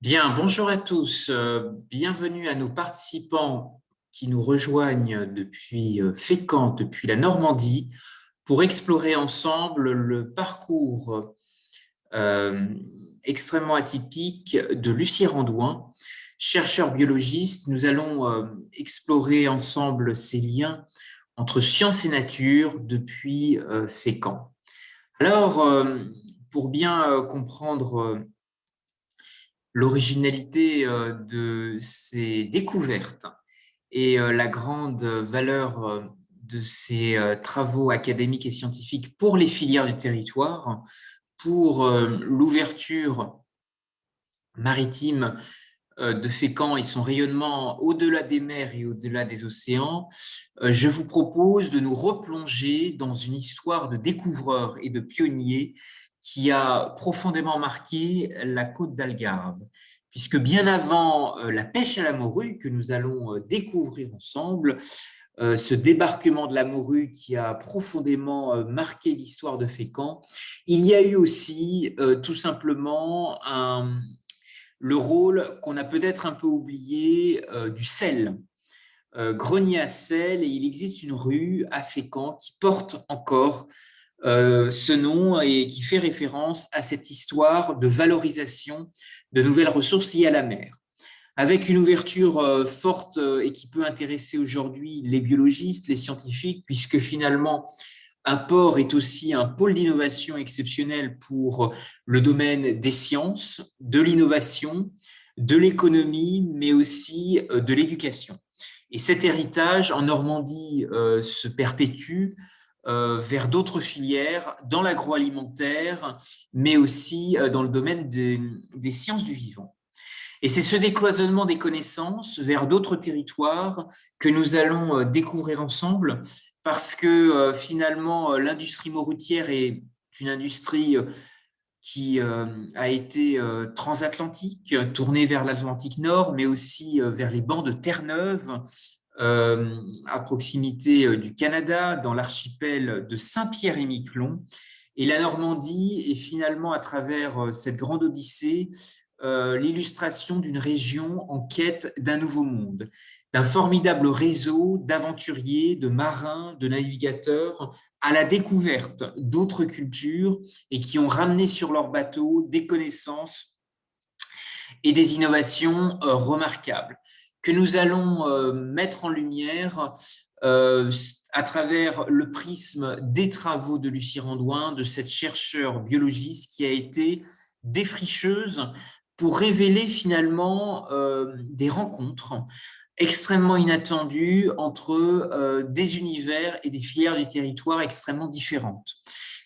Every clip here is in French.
Bien, bonjour à tous. Bienvenue à nos participants qui nous rejoignent depuis Fécamp, depuis la Normandie, pour explorer ensemble le parcours euh, extrêmement atypique de Lucie Randouin. Chercheur biologiste, nous allons explorer ensemble ces liens entre science et nature depuis Fécamp. Alors, pour bien comprendre l'originalité de ces découvertes et la grande valeur de ces travaux académiques et scientifiques pour les filières du territoire, pour l'ouverture maritime de Fécamp et son rayonnement au-delà des mers et au-delà des océans, je vous propose de nous replonger dans une histoire de découvreurs et de pionniers qui a profondément marqué la côte d'Algarve. Puisque bien avant la pêche à la morue que nous allons découvrir ensemble, ce débarquement de la morue qui a profondément marqué l'histoire de Fécamp, il y a eu aussi tout simplement le rôle qu'on a peut-être un peu oublié du sel. Grenier à sel, et il existe une rue à Fécamp qui porte encore ce nom et qui fait référence à cette histoire de valorisation de nouvelles ressources liées à la mer. Avec une ouverture forte et qui peut intéresser aujourd'hui les biologistes, les scientifiques, puisque finalement, un port est aussi un pôle d'innovation exceptionnel pour le domaine des sciences, de l'innovation, de l'économie, mais aussi de l'éducation. Et cet héritage en Normandie se perpétue vers d'autres filières, dans l'agroalimentaire, mais aussi dans le domaine des sciences du vivant. Et c'est ce décloisonnement des connaissances vers d'autres territoires que nous allons découvrir ensemble, parce que finalement, l'industrie morutière est une industrie qui a été transatlantique, tournée vers l'Atlantique Nord, mais aussi vers les bancs de Terre-Neuve, à proximité du Canada, dans l'archipel de Saint-Pierre-et-Miquelon. Et la Normandie est finalement, à travers cette grande odyssée, l'illustration d'une région en quête d'un nouveau monde, d'un formidable réseau d'aventuriers, de marins, de navigateurs à la découverte d'autres cultures et qui ont ramené sur leur bateau des connaissances et des innovations remarquables que nous allons mettre en lumière à travers le prisme des travaux de Lucie Randouin, de cette chercheure biologiste qui a été défricheuse pour révéler finalement des rencontres extrêmement inattendues entre des univers et des filières du territoire extrêmement différentes.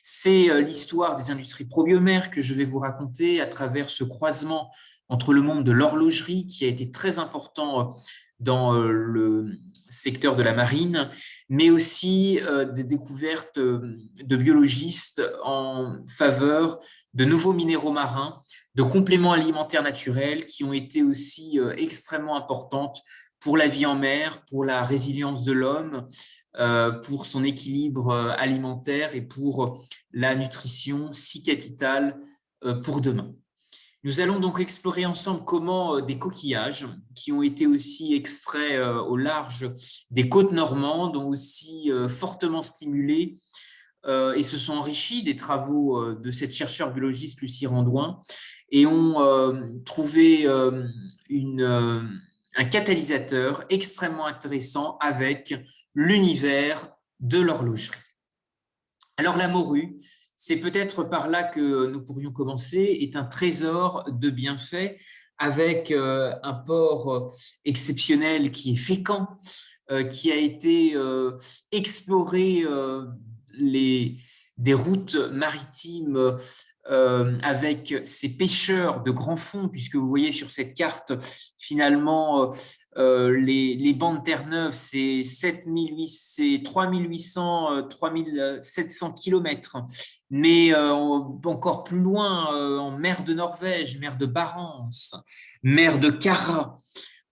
C'est l'histoire des industries probiomères que je vais vous raconter à travers ce croisement entre le monde de l'horlogerie, qui a été très important dans le secteur de la marine, mais aussi des découvertes de biologistes en faveur de nouveaux minéraux marins, de compléments alimentaires naturels qui ont été aussi extrêmement importantes pour la vie en mer, pour la résilience de l'homme, pour son équilibre alimentaire et pour la nutrition si capitale pour demain. Nous allons donc explorer ensemble comment des coquillages qui ont été aussi extraits au large des côtes normandes ont aussi fortement stimulé et se sont enrichis des travaux de cette chercheure biologiste Lucie Randouin et ont trouvé un catalyseur extrêmement intéressant avec l'univers de l'horlogerie. Alors la morue, c'est peut-être par là que nous pourrions commencer, est un trésor de bienfaits avec un port exceptionnel qui est Fécamp, qui a été exploré des routes maritimes avec ces pêcheurs de grands fonds, puisque vous voyez sur cette carte, finalement, les bancs de Terre-Neuve, c'est 3800, 3700 kilomètres, mais encore plus loin, en mer de Norvège, mer de Barents, mer de Kara,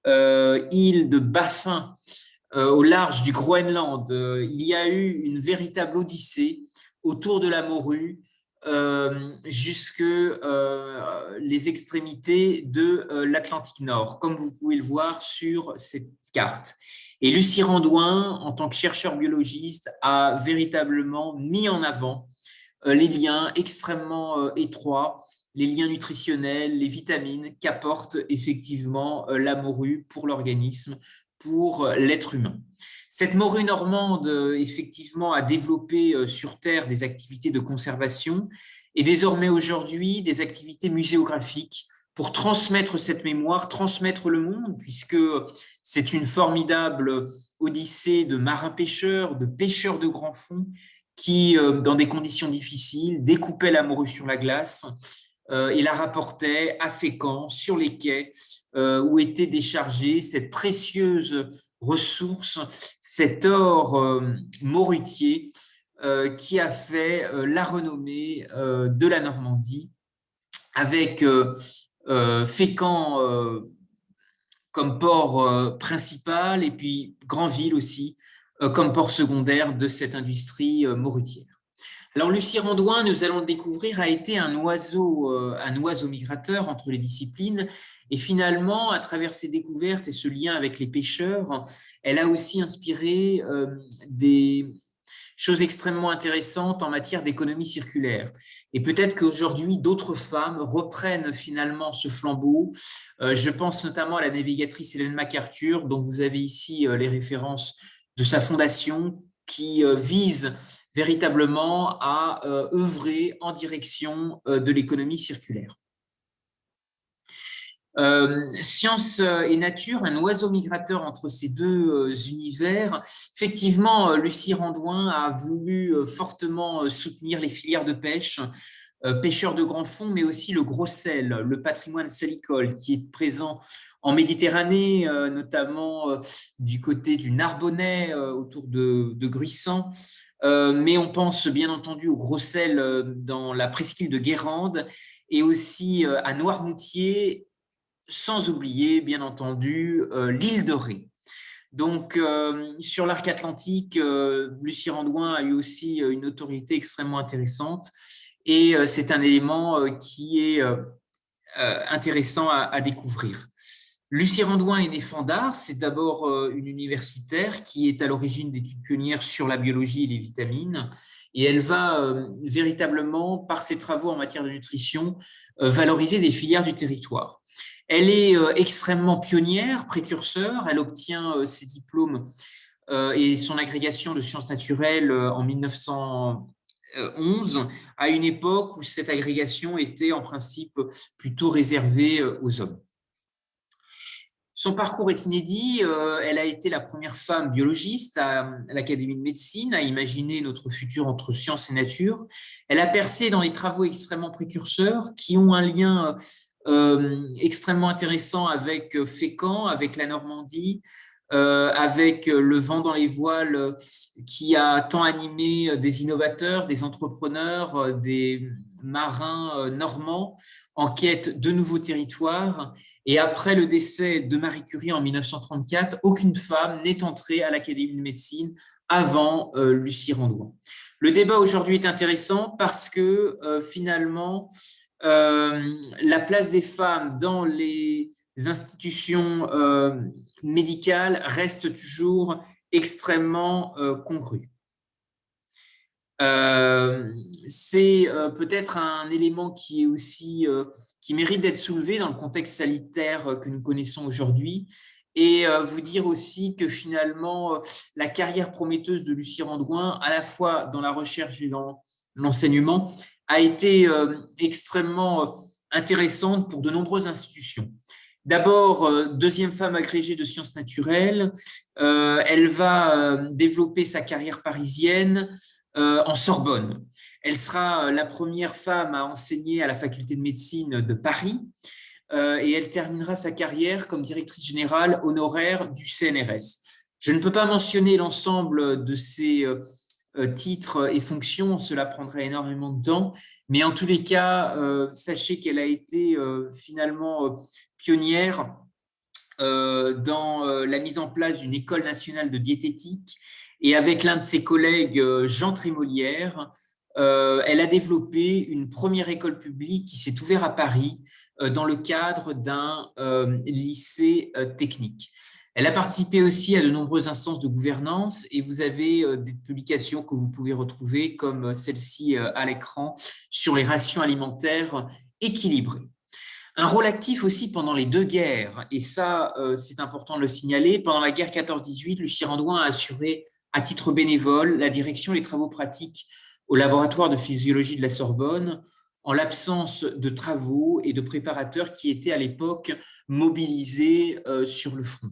île de Baffin, au large du Groenland, il y a eu une véritable odyssée autour de la morue, jusque les extrémités de l'Atlantique Nord, comme vous pouvez le voir sur cette carte. Et Lucie Randouin, en tant que chercheur biologiste, a véritablement mis en avant les liens extrêmement étroits, les liens nutritionnels, les vitamines qu'apporte effectivement la morue pour l'organisme, pour l'être humain. Cette morue normande, effectivement, a développé sur Terre des activités de conservation et désormais aujourd'hui des activités muséographiques pour transmettre cette mémoire, transmettre le monde, puisque c'est une formidable odyssée de marins-pêcheurs, de pêcheurs de grands fonds qui, dans des conditions difficiles, découpaient la morue sur la glace et la rapportaient à Fécamp, sur les quais, où était déchargée cette précieuse ressource, cet or morutier qui a fait la renommée de la Normandie, avec Fécamp comme port principal et puis Granville aussi comme port secondaire de cette industrie morutière. Alors, Lucie Randouin, nous allons le découvrir, a été un oiseau migrateur entre les disciplines. Et finalement, à travers ses découvertes et ce lien avec les pêcheurs, elle a aussi inspiré des choses extrêmement intéressantes en matière d'économie circulaire. Et peut-être qu'aujourd'hui, d'autres femmes reprennent finalement ce flambeau. Je pense notamment à la navigatrice Hélène MacArthur, dont vous avez ici les références de sa fondation, qui vise véritablement à œuvrer en direction de l'économie circulaire. Science et nature, un oiseau migrateur entre ces deux univers. Effectivement, Lucie Randouin a voulu fortement soutenir les filières de pêche, pêcheurs de grands fonds, mais aussi le gros sel, le patrimoine salicole qui est présent en Méditerranée, notamment du côté du Narbonnais, autour de Gruissan. Mais on pense bien entendu au gros sel dans la presqu'île de Guérande et aussi à Noirmoutier, sans oublier bien entendu l'île de Ré. Donc, sur l'arc atlantique, Lucie Randouin a eu aussi une autorité extrêmement intéressante et c'est un élément qui est intéressant à découvrir. Lucie Randouin est née Fandard, c'est d'abord une universitaire qui est à l'origine d'études pionnières sur la biologie et les vitamines, et elle va véritablement, par ses travaux en matière de nutrition, valoriser des filières du territoire. Elle est extrêmement pionnière, précurseur, elle obtient ses diplômes et son agrégation de sciences naturelles en 1911, à une époque où cette agrégation était en principe plutôt réservée aux hommes. Son parcours est inédit. Elle a été la première femme biologiste à l'Académie de médecine à imaginer notre futur entre science et nature. Elle a percé dans des travaux extrêmement précurseurs qui ont un lien extrêmement intéressant avec Fécamp, avec la Normandie, avec le vent dans les voiles qui a tant animé des innovateurs, des entrepreneurs, des marins normands en quête de nouveaux territoires. Et après le décès de Marie Curie en 1934, aucune femme n'est entrée à l'Académie de médecine avant Lucie Randouin. Le débat aujourd'hui est intéressant parce que finalement, la place des femmes dans les institutions médicales reste toujours extrêmement congrue. C'est peut-être un élément qui est aussi qui mérite d'être soulevé dans le contexte sanitaire que nous connaissons aujourd'hui, et vous dire aussi que finalement la carrière prometteuse de Lucie Randouin, à la fois dans la recherche et dans l'enseignement, a été extrêmement intéressante pour de nombreuses institutions. D'abord, deuxième femme agrégée de sciences naturelles, elle va développer sa carrière parisienne en Sorbonne. Elle sera la première femme à enseigner à la faculté de médecine de Paris et elle terminera sa carrière comme directrice générale honoraire du CNRS. Je ne peux pas mentionner l'ensemble de ces titres et fonctions, cela prendrait énormément de temps, mais en tous les cas, sachez qu'elle a été finalement pionnière dans la mise en place d'une école nationale de diététique, et avec l'un de ses collègues, Jean Trémolière, elle a développé une première école publique qui s'est ouverte à Paris dans le cadre d'un lycée technique. Elle a participé aussi à de nombreuses instances de gouvernance et vous avez des publications que vous pouvez retrouver comme celle-ci à l'écran sur les rations alimentaires équilibrées. Un rôle actif aussi pendant les deux guerres, et ça, c'est important de le signaler. Pendant la guerre 14-18, Lucie Randouin a assuré à titre bénévole la direction des travaux pratiques au laboratoire de physiologie de la Sorbonne, en l'absence de travaux et de préparateurs qui étaient à l'époque mobilisés sur le front.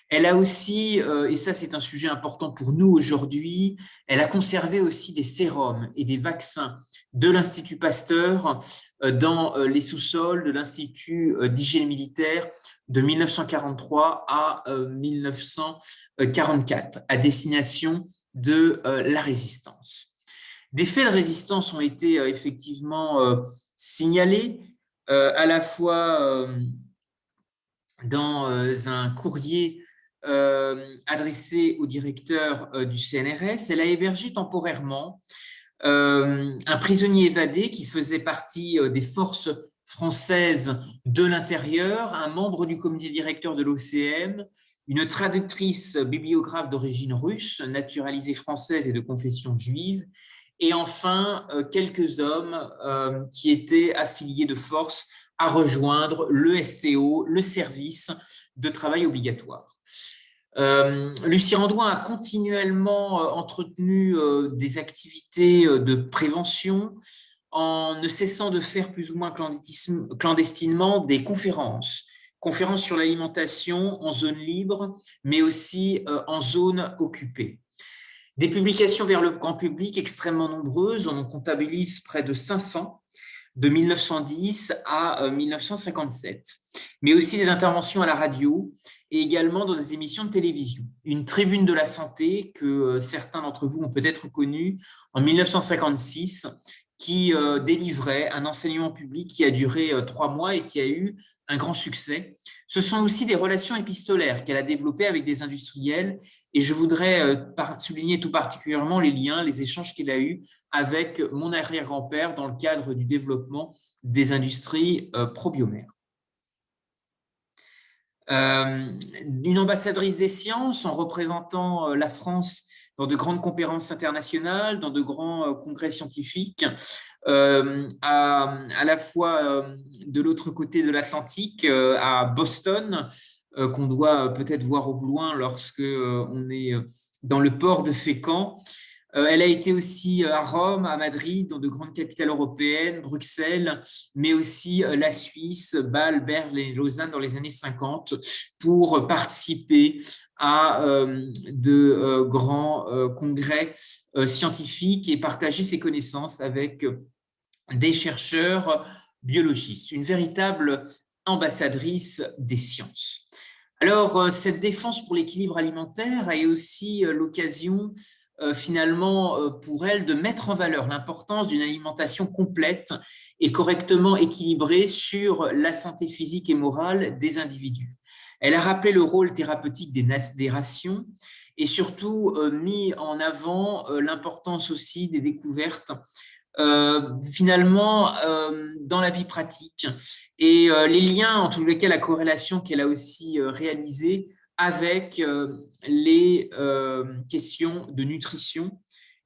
Elle a aussi, et ça c'est un sujet important pour nous aujourd'hui, elle a conservé aussi des sérums et des vaccins de l'Institut Pasteur dans les sous-sols de l'Institut d'hygiène militaire de 1943 à 1944, à destination de la résistance. Des faits de résistance ont été effectivement signalés, à la fois dans un courrier adressé au directeur du CNRS. Elle a hébergé temporairement un prisonnier évadé qui faisait partie des forces françaises de l'intérieur, un membre du comité directeur de l'OCM, une traductrice bibliographe d'origine russe, naturalisée française et de confession juive, et enfin quelques hommes qui étaient affiliés de force à rejoindre le STO, le service de travail obligatoire. Lucie Randouin a continuellement entretenu des activités de prévention en ne cessant de faire plus ou moins clandestinement des conférences sur l'alimentation en zone libre, mais aussi en zone occupée. Des publications vers le grand public extrêmement nombreuses, on en comptabilise près de 500, de 1910 à 1957, mais aussi des interventions à la radio et également dans des émissions de télévision. Une tribune de la santé que certains d'entre vous ont peut-être connue en 1956, qui délivrait un enseignement public qui a duré 3 mois et qui a eu un grand succès. Ce sont aussi des relations épistolaires qu'elle a développées avec des industriels, et je voudrais souligner tout particulièrement les liens, les échanges qu'elle a eus avec mon arrière-grand-père dans le cadre du développement des industries probiomères. Une ambassadrice des sciences en représentant la France dans de grandes conférences internationales, dans de grands congrès scientifiques, à la fois de l'autre côté de l'Atlantique, à Boston, qu'on doit peut-être voir au loin lorsque on est dans le port de Fécamp. Elle a été aussi à Rome, à Madrid, dans de grandes capitales européennes, Bruxelles, mais aussi la Suisse, Bâle, Berne et Lausanne dans les années 50 pour participer à de grands congrès scientifiques et partager ses connaissances avec des chercheurs biologistes. Une véritable ambassadrice des sciences. Alors, cette défense pour l'équilibre alimentaire a aussi l'occasion finalement pour elle de mettre en valeur l'importance d'une alimentation complète et correctement équilibrée sur la santé physique et morale des individus. Elle a rappelé le rôle thérapeutique des rations et surtout mis en avant l'importance aussi des découvertes finalement dans la vie pratique et les liens, en tous les cas la corrélation qu'elle a aussi réalisée avec les questions de nutrition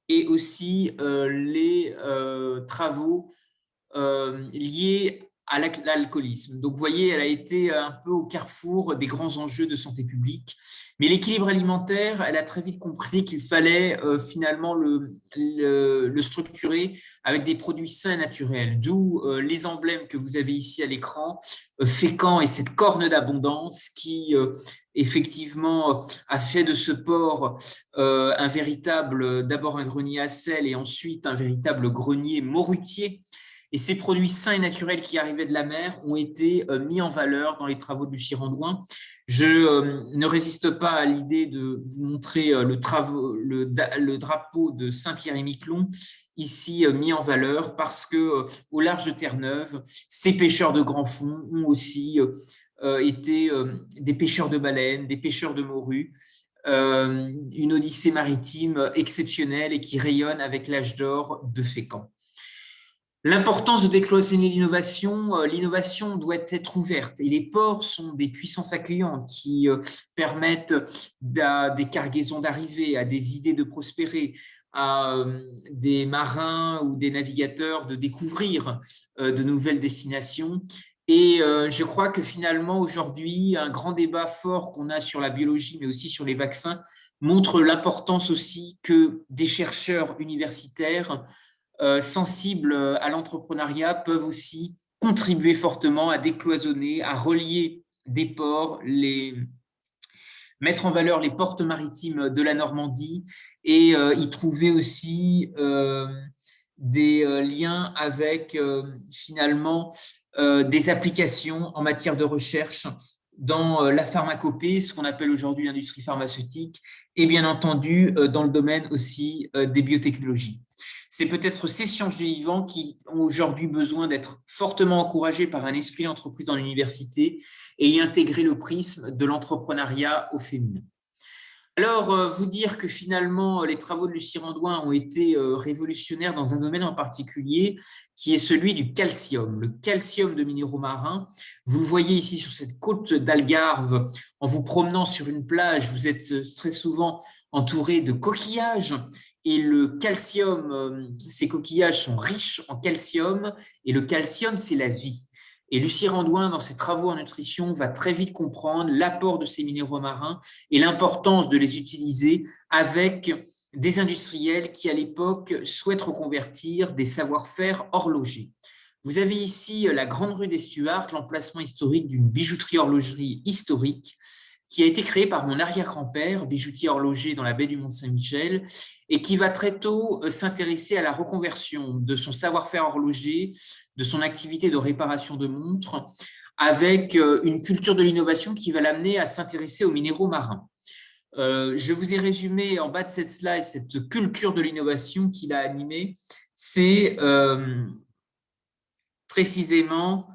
et aussi les travaux liés à l'alcoolisme. Donc, vous voyez, elle a été un peu au carrefour des grands enjeux de santé publique. Mais l'équilibre alimentaire, elle a très vite compris qu'il fallait finalement le structurer avec des produits sains et naturels, d'où les emblèmes que vous avez ici à l'écran, Fécamp et cette corne d'abondance qui effectivement a fait de ce port un véritable, d'abord un grenier à sel et ensuite un véritable grenier morutier. Et ces produits sains et naturels qui arrivaient de la mer ont été mis en valeur dans les travaux de Lucie Randouin. Je ne résiste pas à l'idée de vous montrer le drapeau de Saint-Pierre-et-Miquelon, ici mis en valeur, parce que au large de Terre-Neuve, ces pêcheurs de grands fonds ont aussi été des pêcheurs de baleines, des pêcheurs de morues, une odyssée maritime exceptionnelle et qui rayonne avec l'âge d'or de Fécamp. L'importance de décloisonner l'innovation doit être ouverte et les ports sont des puissances accueillantes qui permettent à des cargaisons d'arriver, à des idées de prospérer, à des marins ou des navigateurs de découvrir de nouvelles destinations. Et je crois que finalement, aujourd'hui, un grand débat fort qu'on a sur la biologie, mais aussi sur les vaccins, montre l'importance aussi que des chercheurs universitaires sensibles à l'entrepreneuriat peuvent aussi contribuer fortement à décloisonner, à relier des ports, mettre en valeur les portes maritimes de la Normandie et y trouver aussi des liens avec finalement des applications en matière de recherche dans la pharmacopée, ce qu'on appelle aujourd'hui l'industrie pharmaceutique, et bien entendu dans le domaine aussi des biotechnologies. C'est peut-être ces sciences du vivant qui ont aujourd'hui besoin d'être fortement encouragées par un esprit d'entreprise dans l'université et y intégrer le prisme de l'entrepreneuriat au féminin. Alors, vous dire que finalement, les travaux de Lucie Randouin ont été révolutionnaires dans un domaine en particulier, qui est celui du calcium, le calcium de minéraux marins. Vous le voyez ici sur cette côte d'Algarve, en vous promenant sur une plage, vous êtes très souvent entouré de coquillages, et le calcium, ces coquillages sont riches en calcium, et le calcium, c'est la vie. Et Lucie Randouin, dans ses travaux en nutrition, va très vite comprendre l'apport de ces minéraux marins et l'importance de les utiliser avec des industriels qui, à l'époque, souhaitent reconvertir des savoir-faire horlogers. Vous avez ici la Grande Rue des Stuarts, l'emplacement historique d'une bijouterie-horlogerie historique qui a été créée par mon arrière-grand-père, bijoutier horloger dans la baie du Mont-Saint-Michel, et qui va très tôt s'intéresser à la reconversion de son savoir-faire horloger, de son activité de réparation de montres, avec une culture de l'innovation qui va l'amener à s'intéresser aux minéraux marins. Je vous ai résumé en bas de cette slide cette culture de l'innovation qu'il a animée. C'est précisément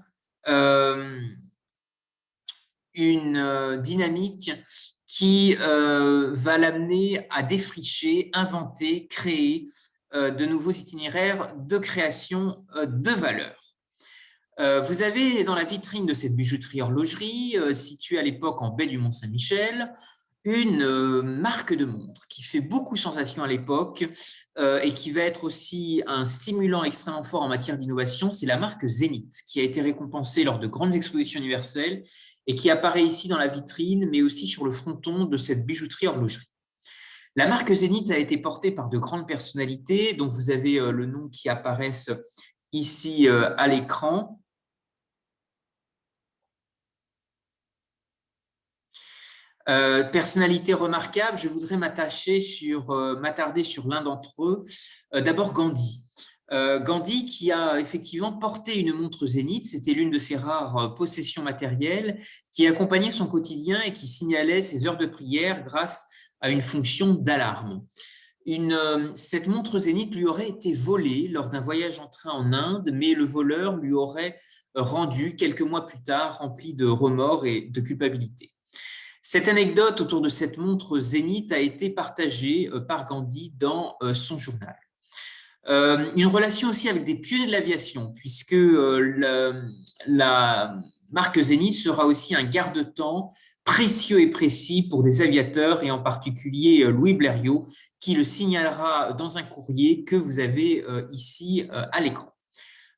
une dynamique qui va l'amener à défricher, inventer, créer de nouveaux itinéraires de création de valeur. Vous avez dans la vitrine de cette bijouterie-horlogerie, située à l'époque en baie du Mont-Saint-Michel, une marque de montre qui fait beaucoup sensation à l'époque et qui va être aussi un stimulant extrêmement fort en matière d'innovation, c'est la marque Zenith, qui a été récompensée lors de grandes expositions universelles et qui apparaît ici dans la vitrine, mais aussi sur le fronton de cette bijouterie-horlogerie. La marque Zenith a été portée par de grandes personnalités, dont vous avez le nom qui apparaissent ici à l'écran. Personnalité remarquable, je voudrais m'attarder sur l'un d'entre eux. D'abord Gandhi. Gandhi qui a effectivement porté une montre Zénith, c'était l'une de ses rares possessions matérielles, qui accompagnait son quotidien et qui signalait ses heures de prière grâce à une fonction d'alarme. Cette montre Zénith lui aurait été volée lors d'un voyage en train en Inde, mais le voleur lui aurait rendu quelques mois plus tard rempli de remords et de culpabilité. Cette anecdote autour de cette montre Zénith a été partagée par Gandhi dans son journal. Une relation aussi avec des pionniers de l'aviation, puisque la marque Zénith sera aussi un garde-temps précieux et précis pour des aviateurs, et en particulier Louis Blériot, qui le signalera dans un courrier que vous avez ici à l'écran.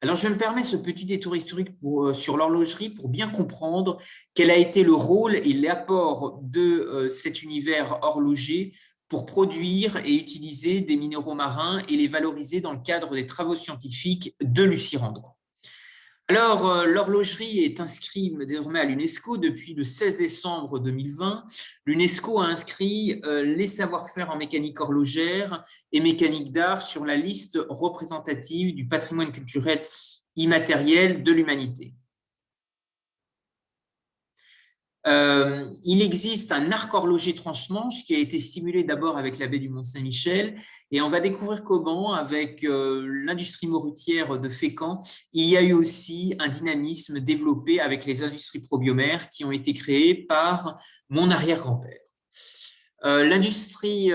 Alors, je me permets ce petit détour historique sur l'horlogerie pour bien comprendre quel a été le rôle et l'apport de cet univers horloger pour produire et utiliser des minéraux marins et les valoriser dans le cadre des travaux scientifiques de Lucie Randouin. Alors, l'horlogerie est inscrite désormais à l'UNESCO depuis le 16 décembre 2020. L'UNESCO a inscrit les savoir-faire en mécanique horlogère et mécanique d'art sur la liste représentative du patrimoine culturel immatériel de l'humanité. Il existe un arc horloger transmanche qui a été stimulé d'abord avec la baie du Mont-Saint-Michel, et on va découvrir comment, avec l'industrie morutière de Fécamp, il y a eu aussi un dynamisme développé avec les industries probiomères qui ont été créées par mon arrière-grand-père. L'horlogerie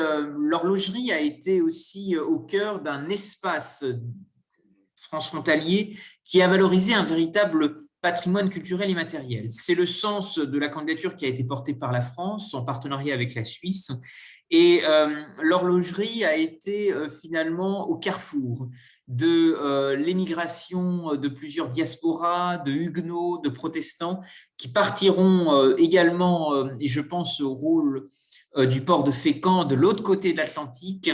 a été aussi au cœur d'un espace transfrontalier qui a valorisé un véritable patrimoine culturel et matériel. C'est le sens de la candidature qui a été portée par la France en partenariat avec la Suisse. Et l'horlogerie a été finalement au carrefour de l'émigration de plusieurs diasporas, de huguenots, de protestants, qui partiront également, et je pense au rôle du port de Fécamp de l'autre côté de l'Atlantique,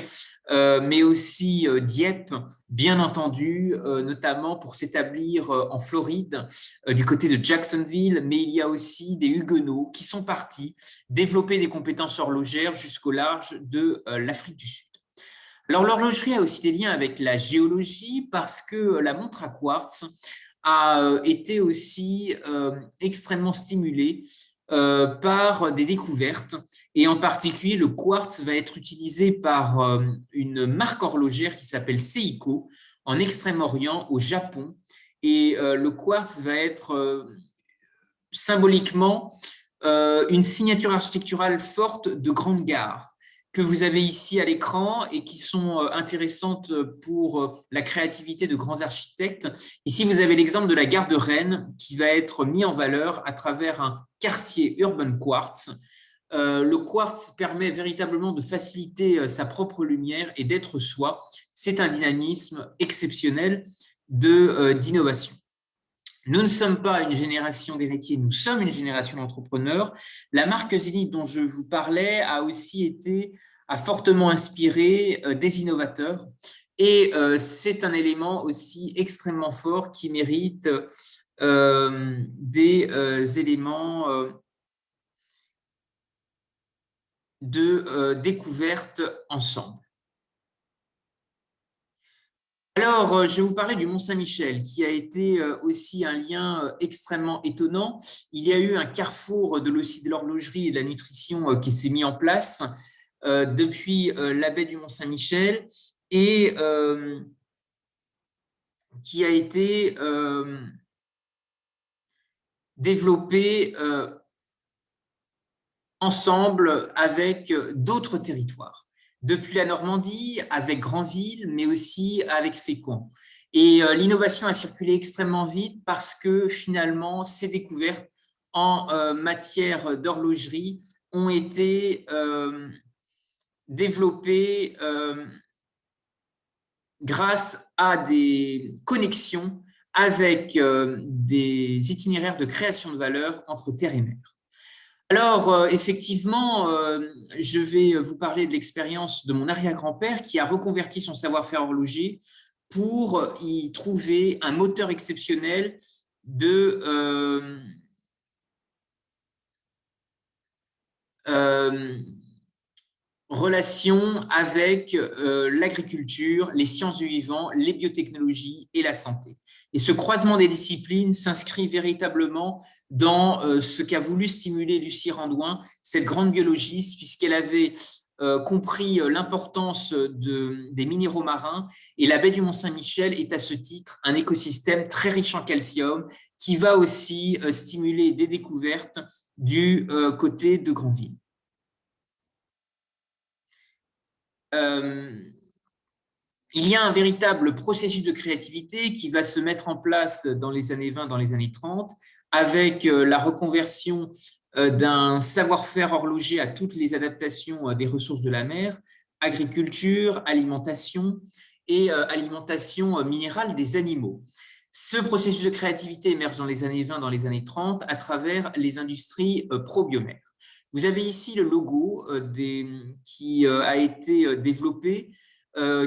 mais aussi Dieppe, bien entendu, notamment pour s'établir en Floride, du côté de Jacksonville, mais il y a aussi des huguenots qui sont partis développer des compétences horlogères jusqu'au large de l'Afrique du Sud. Alors l'horlogerie a aussi des liens avec la géologie parce que la montre à quartz a été aussi extrêmement stimulée par des découvertes, et en particulier le quartz va être utilisé par une marque horlogère qui s'appelle Seiko en Extrême-Orient, au Japon, et le quartz va être symboliquement une signature architecturale forte de grandes gares que vous avez ici à l'écran et qui sont intéressantes pour la créativité de grands architectes. Ici, vous avez l'exemple de la gare de Rennes qui va être mis en valeur à travers un quartier urban quartz. Le quartz permet véritablement de faciliter sa propre lumière et d'être soi. C'est un dynamisme exceptionnel d'innovation. Nous ne sommes pas une génération d'héritiers, nous sommes une génération d'entrepreneurs. La marque Zenith dont je vous parlais a fortement inspiré des innovateurs, et c'est un élément aussi extrêmement fort qui mérite des éléments de découverte ensemble. Alors, je vais vous parler du Mont-Saint-Michel, qui a été aussi un lien extrêmement étonnant. Il y a eu un carrefour de l'horlogerie et de la nutrition qui s'est mis en place depuis la baie du Mont-Saint-Michel, et qui a été développé ensemble avec d'autres territoires. Depuis la Normandie, avec Granville, mais aussi avec Fécamp. Et l'innovation a circulé extrêmement vite parce que finalement, ces découvertes en matière d'horlogerie ont été développées grâce à des connexions avec des itinéraires de création de valeur entre terre et mer. Alors, effectivement, je vais vous parler de l'expérience de mon arrière-grand-père qui a reconverti son savoir-faire horloger pour y trouver un moteur exceptionnel de relation avec l'agriculture, les sciences du vivant, les biotechnologies et la santé. Et ce croisement des disciplines s'inscrit véritablement dans ce qu'a voulu stimuler Lucie Randouin, cette grande biologiste, puisqu'elle avait compris l'importance des minéraux marins, et la baie du Mont-Saint-Michel est à ce titre un écosystème très riche en calcium qui va aussi stimuler des découvertes du côté de Granville. Il y a un véritable processus de créativité qui va se mettre en place dans les années 20, dans les années 30, avec la reconversion d'un savoir-faire horloger à toutes les adaptations des ressources de la mer, agriculture, alimentation et alimentation minérale des animaux. Ce processus de créativité émerge dans les années 20, dans les années 30, à travers les industries probiomères. Vous avez ici le logo qui a été développé,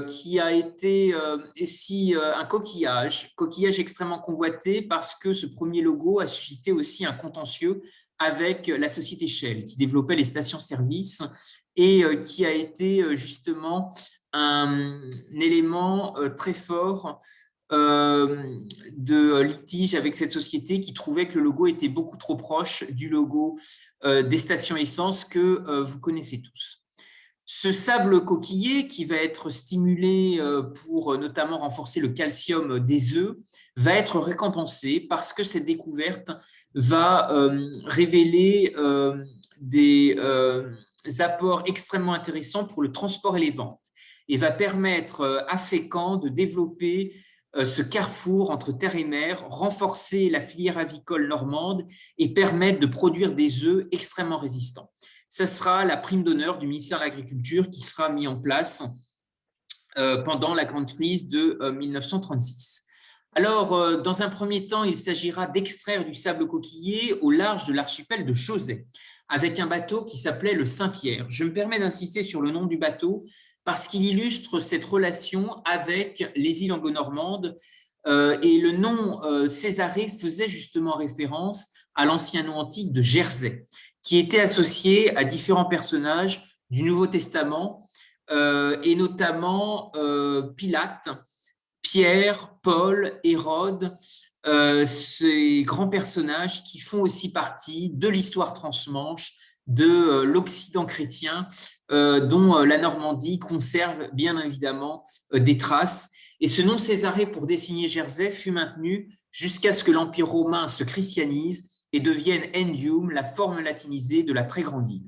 qui a été ici un coquillage extrêmement convoité parce que ce premier logo a suscité aussi un contentieux avec la société Shell qui développait les stations-service et qui a été justement un élément très fort de litige avec cette société qui trouvait que le logo était beaucoup trop proche du logo des stations essence que vous connaissez tous. Ce sable coquillé qui va être stimulé pour notamment renforcer le calcium des œufs va être récompensé parce que cette découverte va révéler des apports extrêmement intéressants pour le transport et les ventes et va permettre à Fécamp de développer ce carrefour entre terre et mer, renforcer la filière avicole normande et permettre de produire des œufs extrêmement résistants. Ce sera la prime d'honneur du ministère de l'Agriculture qui sera mise en place pendant la grande crise de 1936. Alors, dans un premier temps, il s'agira d'extraire du sable coquillé au large de l'archipel de Chausey, avec un bateau qui s'appelait le Saint-Pierre. Je me permets d'insister sur le nom du bateau parce qu'il illustre cette relation avec les îles anglo-normandes et le nom Césarée faisait justement référence à l'ancien nom antique de Jersey, qui était associé à différents personnages du Nouveau Testament et notamment Pilate, Pierre, Paul, Hérode, ces grands personnages qui font aussi partie de l'histoire transmanche, de l'Occident chrétien, dont la Normandie conserve bien évidemment des traces. Et ce nom Césarée pour désigner Jersey fut maintenu jusqu'à ce que l'Empire romain se christianise et devienne Endium, la forme latinisée de la très grande île.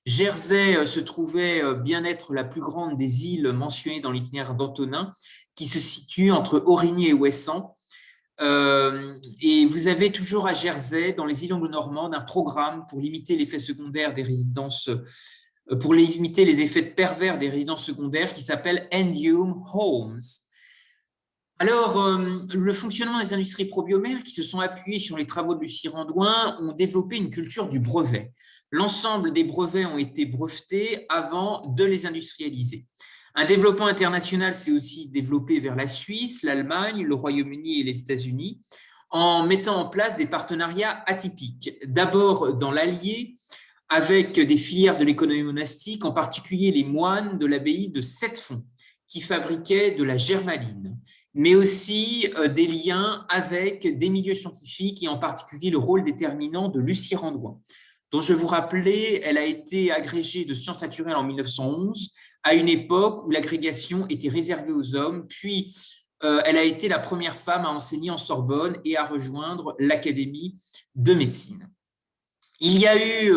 Jersey se trouvait bien être la plus grande des îles mentionnées dans l'itinéraire d'Antonin, qui se situe entre Aurigny et Ouessant. Et vous avez toujours à Jersey, dans les îles anglo-normandes, un programme pour limiter l'effet secondaire des résidences, pour limiter les effets pervers des résidences secondaires qui s'appelle Endium Homes. Alors, le fonctionnement des industries probiomères qui se sont appuyées sur les travaux de Lucie Randouin ont développé une culture du brevet. L'ensemble des brevets ont été brevetés avant de les industrialiser. Un développement international s'est aussi développé vers la Suisse, l'Allemagne, le Royaume-Uni et les États-Unis en mettant en place des partenariats atypiques. D'abord dans l'Allier, avec des filières de l'économie monastique, en particulier les moines de l'abbaye de Sept-Fonds, qui fabriquaient de la germaline, mais aussi des liens avec des milieux scientifiques et en particulier le rôle déterminant de Lucie Randouin, dont je vous rappelais, elle a été agrégée de sciences naturelles en 1911, à une époque où l'agrégation était réservée aux hommes, puis elle a été la première femme à enseigner en Sorbonne et à rejoindre l'Académie de médecine. Il y a eu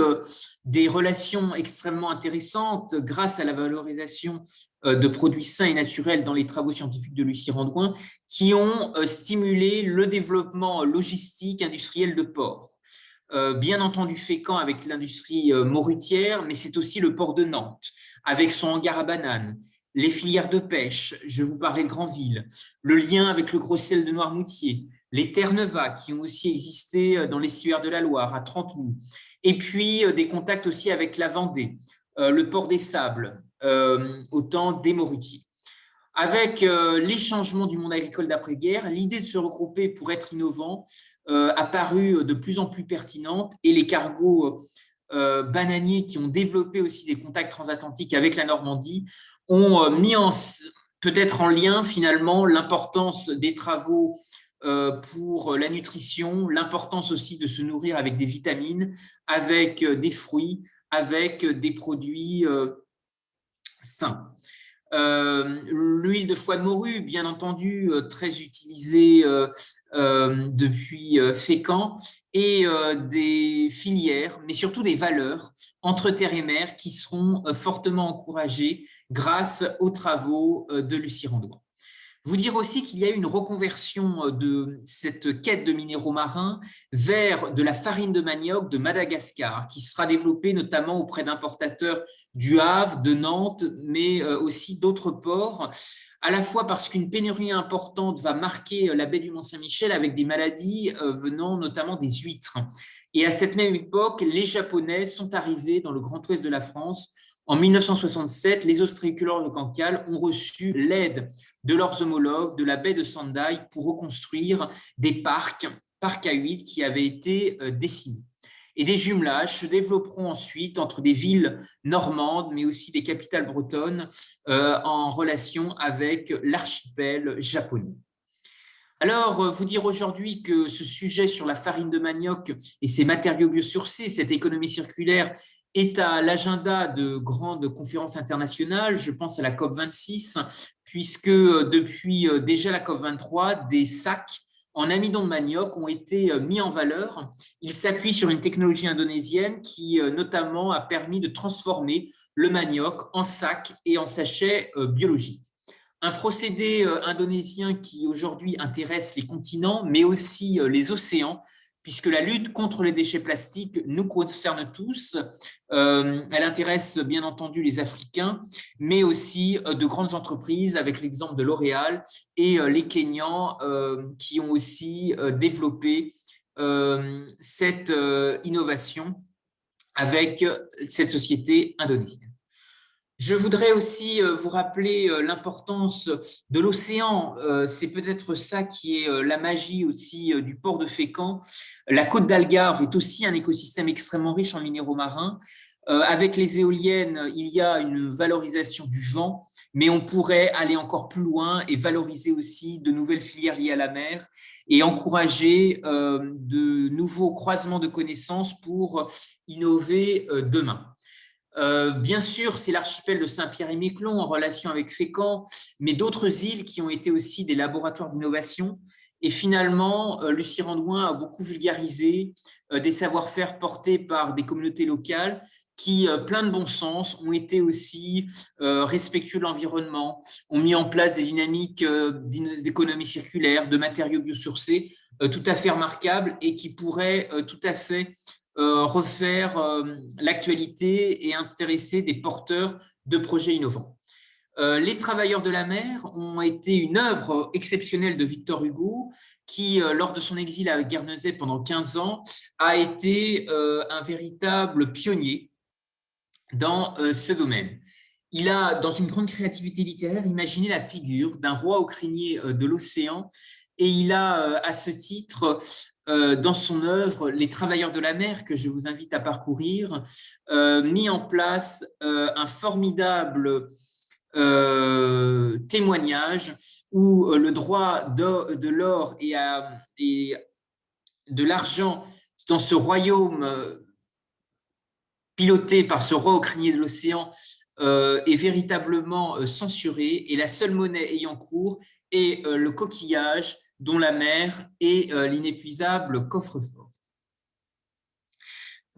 des relations extrêmement intéressantes grâce à la valorisation de produits sains et naturels dans les travaux scientifiques de Lucie Randouin qui ont stimulé le développement logistique industriel de ports. Bien entendu Fécamp avec l'industrie morutière, mais c'est aussi le port de Nantes, avec son hangar à bananes, les filières de pêche, je vous parlais de Granville, le lien avec le gros sel de Noirmoutier, les Terre-Neuve qui ont aussi existé dans l'estuaire de la Loire, à Trentemoult, et puis des contacts aussi avec la Vendée, le port des Sables, au temps des Morutiers. Avec les changements du monde agricole d'après-guerre, l'idée de se regrouper pour être innovant a paru de plus en plus pertinente et les cargos bananiers qui ont développé aussi des contacts transatlantiques avec la Normandie ont mis peut-être en lien finalement l'importance des travaux pour la nutrition, l'importance aussi de se nourrir avec des vitamines, avec des fruits, avec des produits sains. L'huile de foie de morue, bien entendu, très utilisée depuis Fécamp, et des filières, mais surtout des valeurs entre terre et mer qui seront fortement encouragées grâce aux travaux de Lucie Randouin. Vous dire aussi qu'il y a eu une reconversion de cette quête de minéraux marins vers de la farine de manioc de Madagascar, qui sera développée notamment auprès d'importateurs du Havre, de Nantes, mais aussi d'autres ports, à la fois parce qu'une pénurie importante va marquer la baie du Mont-Saint-Michel avec des maladies venant notamment des huîtres. Et à cette même époque, les Japonais sont arrivés dans le Grand Ouest de la France. En 1967, les ostréiculteurs de Cancale ont reçu l'aide de leurs homologues de la baie de Sandaï pour reconstruire des parcs à huîtres qui avaient été décimés. Et des jumelages se développeront ensuite entre des villes normandes, mais aussi des capitales bretonnes en relation avec l'archipel japonais. Alors, vous dire aujourd'hui que ce sujet sur la farine de manioc et ses matériaux biosourcés, cette économie circulaire, est à l'agenda de grandes conférences internationales. Je pense à la COP26, puisque depuis déjà la COP23, des sacs en amidon de manioc ont été mis en valeur. Ils s'appuient sur une technologie indonésienne qui notamment a permis de transformer le manioc en sac et en sachet biologique. Un procédé indonésien qui aujourd'hui intéresse les continents, mais aussi les océans, puisque la lutte contre les déchets plastiques nous concerne tous. Elle intéresse bien entendu les Africains, mais aussi de grandes entreprises, avec l'exemple de L'Oréal et les Kenyans qui ont aussi développé cette innovation avec cette société indonésienne. Je voudrais aussi vous rappeler l'importance de l'océan. C'est peut-être ça qui est la magie aussi du port de Fécamp. La côte d'Algarve est aussi un écosystème extrêmement riche en minéraux marins. Avec les éoliennes, il y a une valorisation du vent, mais on pourrait aller encore plus loin et valoriser aussi de nouvelles filières liées à la mer et encourager de nouveaux croisements de connaissances pour innover demain. Bien sûr, c'est l'archipel de Saint-Pierre-et-Miquelon en relation avec Fécamp, mais d'autres îles qui ont été aussi des laboratoires d'innovation. Et finalement, Lucie Randouin a beaucoup vulgarisé des savoir-faire portés par des communautés locales qui, plein de bon sens, ont été aussi respectueux de l'environnement, ont mis en place des dynamiques d'économie circulaire, de matériaux biosourcés, tout à fait remarquables et qui pourraient tout à fait refaire l'actualité et intéresser des porteurs de projets innovants. Les travailleurs de la mer ont été une œuvre exceptionnelle de Victor Hugo qui, lors de son exil à Guernesey pendant 15 ans, a été un véritable pionnier dans ce domaine. Il a, dans une grande créativité littéraire, imaginé la figure d'un roi au crinier de l'océan et il a, à ce titre, dans son œuvre, Les Travailleurs de la mer, que je vous invite à parcourir, mis en place un formidable témoignage où le droit de l'or et de l'argent dans ce royaume piloté par ce roi au crinier de l'océan est véritablement censuré et la seule monnaie ayant cours est le coquillage dont la mer est l'inépuisable coffre-fort.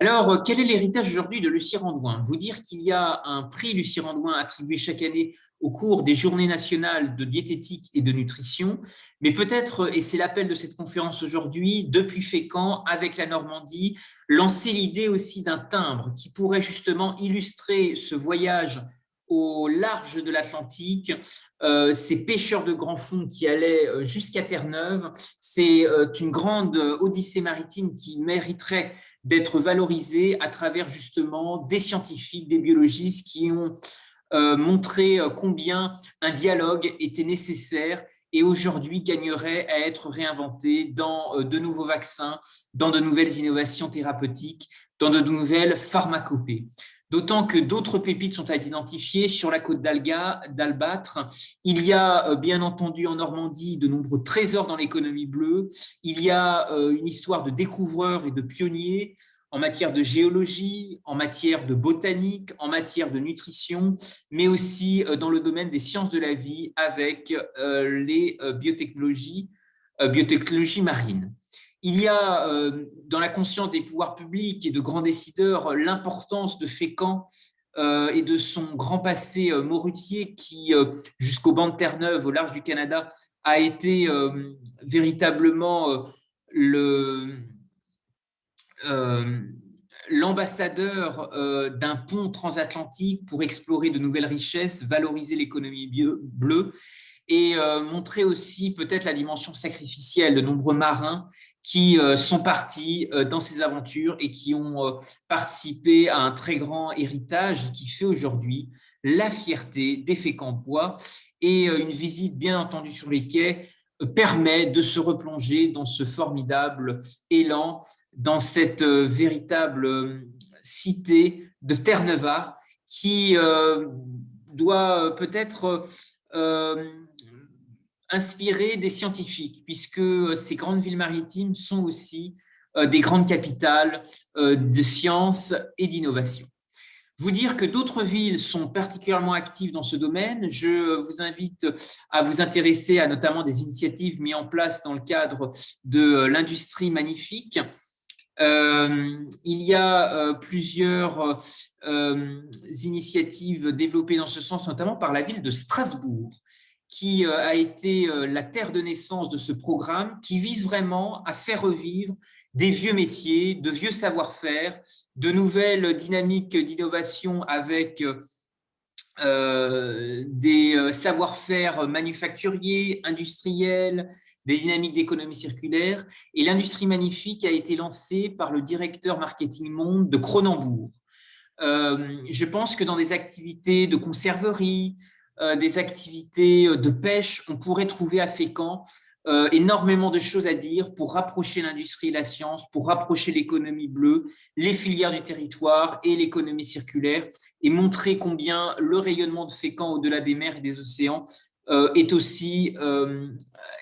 Alors, quel est l'héritage aujourd'hui de Lucie Randouin? Vous dire qu'il y a un prix Lucie Randouin attribué chaque année au cours des Journées nationales de diététique et de nutrition, mais peut-être, et c'est l'appel de cette conférence aujourd'hui, depuis Fécamp, avec la Normandie, lancer l'idée aussi d'un timbre qui pourrait justement illustrer ce voyage au large de l'Atlantique, ces pêcheurs de grands fonds qui allaient jusqu'à Terre-Neuve. C'est une grande odyssée maritime qui mériterait d'être valorisée à travers justement des scientifiques, des biologistes qui ont montré combien un dialogue était nécessaire et aujourd'hui gagnerait à être réinventé dans de nouveaux vaccins, dans de nouvelles innovations thérapeutiques, dans de nouvelles pharmacopées. D'autant que d'autres pépites sont à identifier sur la côte d'Albâtre. Il y a bien entendu en Normandie de nombreux trésors dans l'économie bleue. Il y a une histoire de découvreurs et de pionniers en matière de géologie, en matière de botanique, en matière de nutrition, mais aussi dans le domaine des sciences de la vie avec les biotechnologies marines. Il y a dans la conscience des pouvoirs publics et de grands décideurs l'importance de Fécamp et de son grand passé morutier qui, jusqu'au banc de Terre-Neuve, au large du Canada, a été véritablement l'ambassadeur d'un pont transatlantique pour explorer de nouvelles richesses, valoriser l'économie bleue et montrer aussi peut-être la dimension sacrificielle de nombreux marins qui sont partis dans ces aventures et qui ont participé à un très grand héritage qui fait aujourd'hui la fierté des Fécampois et une visite bien entendu sur les quais permet de se replonger dans ce formidable élan, dans cette véritable cité de Terre-Neuve qui doit peut-être inspirer des scientifiques, puisque ces grandes villes maritimes sont aussi des grandes capitales de sciences et d'innovation. Vous dire que d'autres villes sont particulièrement actives dans ce domaine. Je vous invite à vous intéresser à notamment des initiatives mises en place dans le cadre de l'industrie magnifique. Il y a plusieurs initiatives développées dans ce sens, notamment par la ville de Strasbourg, qui a été la terre de naissance de ce programme, qui vise vraiment à faire revivre des vieux métiers, de vieux savoir-faire, de nouvelles dynamiques d'innovation avec des savoir-faire manufacturiers, industriels, des dynamiques d'économie circulaire. Et l'industrie magnifique a été lancée par le directeur marketing monde de Cronenbourg. Je pense que dans des activités de conserverie, des activités de pêche, on pourrait trouver à Fécamp énormément de choses à dire pour rapprocher l'industrie et la science, pour rapprocher l'économie bleue, les filières du territoire et l'économie circulaire, et montrer combien le rayonnement de Fécamp au-delà des mers et des océans est aussi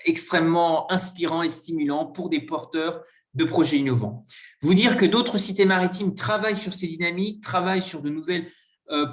extrêmement inspirant et stimulant pour des porteurs de projets innovants. Vous dire que d'autres cités maritimes travaillent sur ces dynamiques, travaillent sur de nouvelles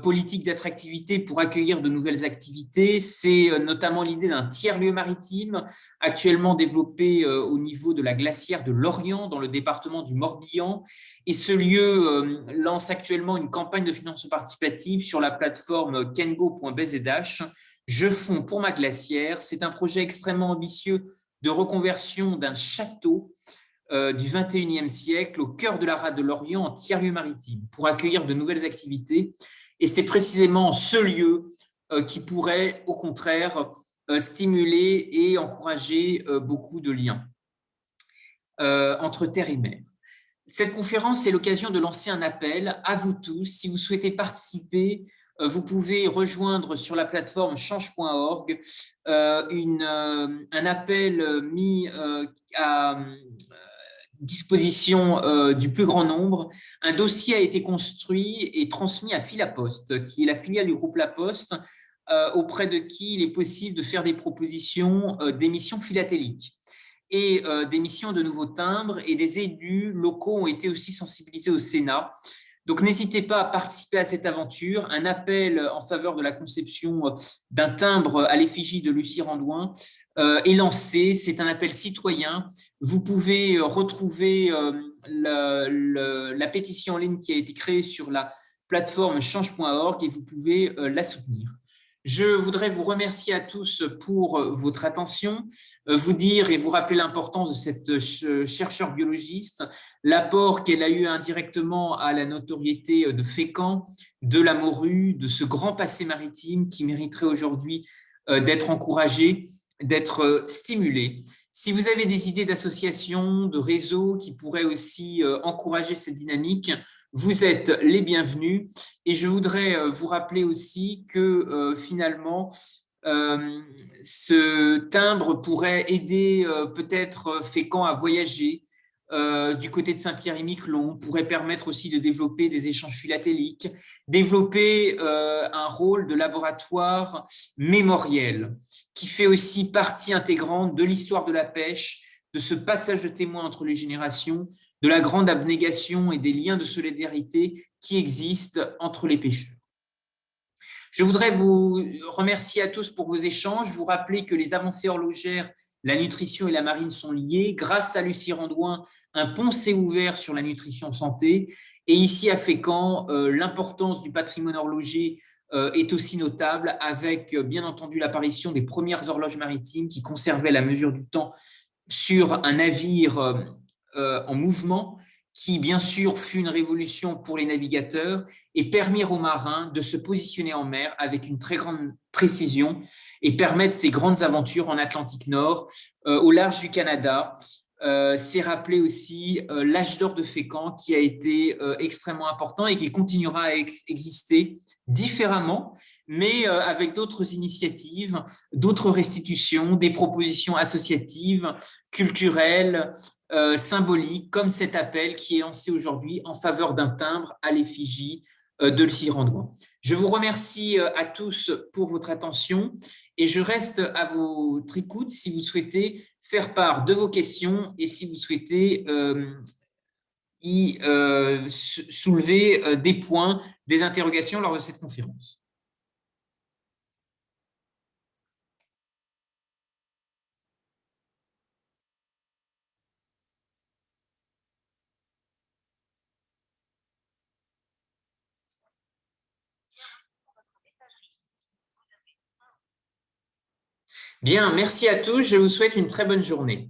politiques d'attractivité pour accueillir de nouvelles activités. C'est notamment l'idée d'un tiers-lieu maritime actuellement développé au niveau de la glacière de Lorient dans le département du Morbihan. Et ce lieu lance actuellement une campagne de financement participatif sur la plateforme kengo.bzh. Je fonds pour ma glacière. C'est un projet extrêmement ambitieux de reconversion d'un château du 21e siècle au cœur de la rade de Lorient en tiers-lieu maritime pour accueillir de nouvelles activités. Et c'est précisément ce lieu qui pourrait, au contraire, stimuler et encourager beaucoup de liens entre terre et mer. Cette conférence est l'occasion de lancer un appel à vous tous. Si vous souhaitez participer, vous pouvez rejoindre sur la plateforme change.org un appel mis à disposition du plus grand nombre. Un dossier a été construit et transmis à Filaposte, qui est la filiale du groupe La Poste, auprès de qui il est possible de faire des propositions d'émissions philatéliques et d'émissions de nouveaux timbres, et des élus locaux ont été aussi sensibilisés au Sénat. Donc, n'hésitez pas à participer à cette aventure. Un appel en faveur de la conception d'un timbre à l'effigie de Lucie Randouin est lancé. C'est un appel citoyen. Vous pouvez retrouver la pétition en ligne qui a été créée sur la plateforme change.org et vous pouvez la soutenir. Je voudrais vous remercier à tous pour votre attention, vous dire et vous rappeler l'importance de cette chercheure biologiste, l'apport qu'elle a eu indirectement à la notoriété de Fécamp, de la morue, de ce grand passé maritime qui mériterait aujourd'hui d'être encouragé, d'être stimulé. Si vous avez des idées d'associations, de réseaux qui pourraient aussi encourager cette dynamique, vous êtes les bienvenus. Et je voudrais vous rappeler aussi que finalement, ce timbre pourrait aider peut-être Fécamp à voyager du côté de Saint-Pierre-et-Miquelon, pourrait permettre aussi de développer des échanges philatéliques, développer un rôle de laboratoire mémoriel qui fait aussi partie intégrante de l'histoire de la pêche, de ce passage de témoin entre les générations, de la grande abnégation et des liens de solidarité qui existent entre les pêcheurs. Je voudrais vous remercier à tous pour vos échanges, vous rappeler que les avancées horlogères, la nutrition et la marine sont liées. Grâce à Lucie Randouin, un pont s'est ouvert sur la nutrition santé. Et ici à Fécamp, l'importance du patrimoine horloger est aussi notable, avec bien entendu l'apparition des premières horloges maritimes qui conservaient la mesure du temps sur un navire en mouvement, qui bien sûr fut une révolution pour les navigateurs et permirent aux marins de se positionner en mer avec une très grande précision et permettre ces grandes aventures en Atlantique Nord, au large du Canada. C'est rappelé aussi l'âge d'or de Fécamp qui a été extrêmement important et qui continuera à exister différemment, mais avec d'autres initiatives, d'autres restitutions, des propositions associatives, culturelles, symboliques, comme cet appel qui est lancé aujourd'hui en faveur d'un timbre à l'effigie de Lucie Randouin. Je vous remercie à tous pour votre attention et je reste à votre écoute si vous souhaitez faire part de vos questions et si vous souhaitez y soulever des points, des interrogations lors de cette conférence. Bien, merci à tous. Je vous souhaite une très bonne journée.